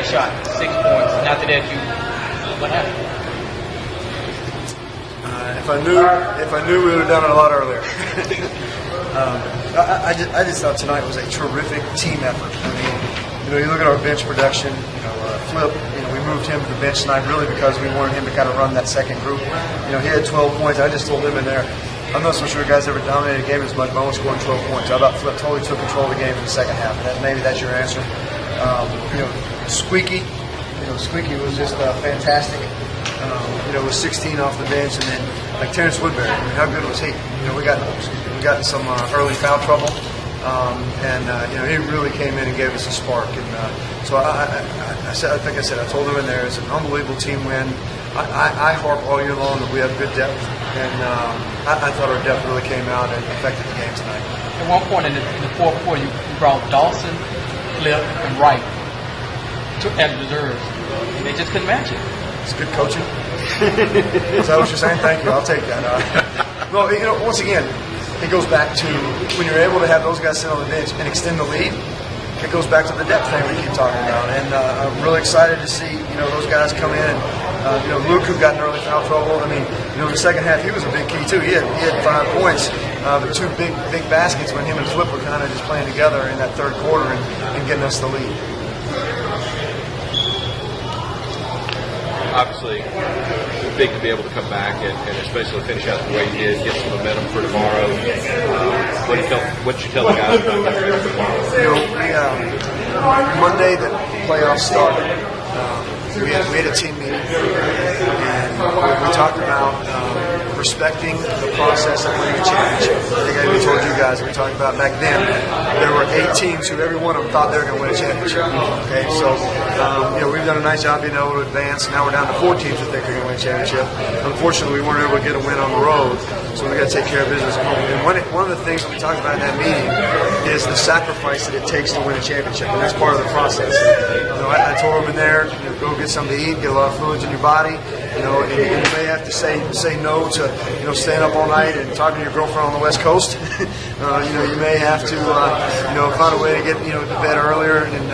shot, 6 points. And after that, what happened? If I knew, we would have done it a lot earlier. I just thought tonight was a terrific team effort. I mean, you look at our bench production. Flip, we moved him to the bench tonight really because we wanted him to kind of run that second group. He had 12 points. I just told him in there, I'm not so sure guys ever dominated a game as much, but only scoring 12 points. How about Flip totally took control of the game in the second half? Maybe that's your answer. Squeaky was just fantastic. With 16 off the bench, and then like Terrence Woodbury. I mean, how good was he? We got in some early foul trouble, and he really came in and gave us a spark. And so I told him in there, it's an unbelievable team win. I harp all year long that we have good depth, and I thought our depth really came out and affected the game tonight. At one point in the fourth quarter, you brought Dawson, Flip, and Wright as reserves. They just couldn't match it. It's good coaching. Is that what you're saying? Thank you. I'll take that. Well, once again, it goes back to when you're able to have those guys sit on the bench and extend the lead. It goes back to the depth thing we keep talking about, and I'm really excited to see those guys come in. And Luke, who got in early foul trouble. I mean, in the second half, he was a big key too. He had 5 points, but 2 big baskets when him and Flip were kind of just playing together in that third quarter and getting us the lead. Obviously, big to be able to come back and especially finish out the way you did, get some momentum for tomorrow. What did you tell the guys about that? Monday the playoffs started. We had a team meeting, and we talked about respecting the process of winning a championship. I think I even told you guys, we talked about back then, there were 8 teams who every one of them thought they were going to win a championship. Okay, so we've done a nice job being able to advance. Now we're down to 4 teams that think they're going to win a championship. Unfortunately, we weren't able to get a win on the road, so we got to take care of business at home. And one of the things that we talked about in that meeting is the sacrifice that it takes to win a championship, and that's part of the process. I told them in there, go get something to eat, get a lot of fluids in your body. And you may have to say no to staying up all night and talking to your girlfriend on the West Coast. You may have to find a way to get to bed earlier and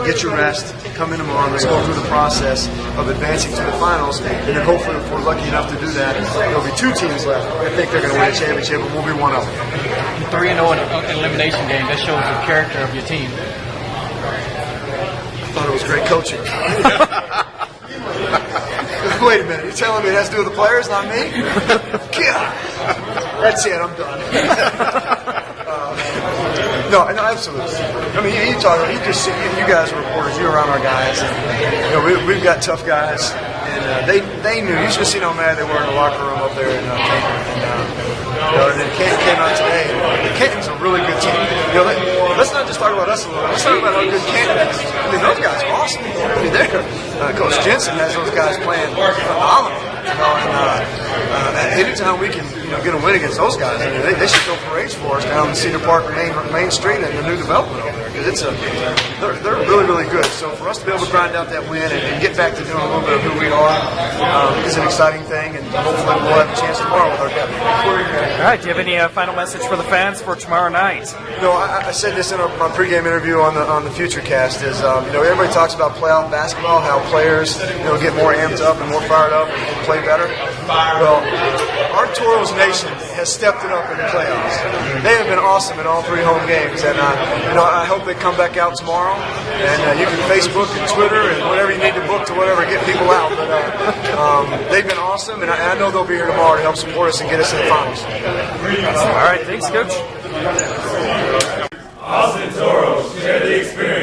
get your rest. Come in tomorrow and let's go through the process of advancing to the finals. And then hopefully, if we're lucky enough to do that, there'll be 2 teams left. I think they're going to win a championship, and we'll be one of them. 3-0 in an elimination game. That shows the character of your team. I thought it was great coaching. Wait a minute, you're telling me it has to do with the players, not me? God. That's it, I'm done. No, absolutely. I mean, you guys are reporters, you're around our guys, and we've got tough guys, and they knew. You should have seen how mad they were in the locker room up there in Canton. And then Canton came out today, and Canton's a really good team. Let's not just talk about us a little. Let's talk about how good Canton is. I mean, those guys are awesome. I mean, Coach Jensen has those guys playing phenomenal. Anytime we can, get a win against those guys, I mean, they should go parades for us down the Cedar Park Main Street and the new development over there, because they're really, really good. So for us to be able to grind out that win and get back to doing a little bit of who we are is an exciting thing, and hopefully we'll have a chance tomorrow with our depth. All right, do you have any final message for the fans for tomorrow night? I said this in my pregame interview on the Futurecast. Is everybody talks about playoff basketball, how players get more amped up and more fired up and play better. Well, our Toros Nation has stepped it up in the playoffs. They have been awesome in all 3 home games, and I hope they come back out tomorrow. And you can Facebook and Twitter and whatever you need to book to whatever, get people out. But they've been awesome, and I know they'll be here tomorrow to help support us and get us in the finals. All right, thanks, Coach. Austin Toros, share the experience.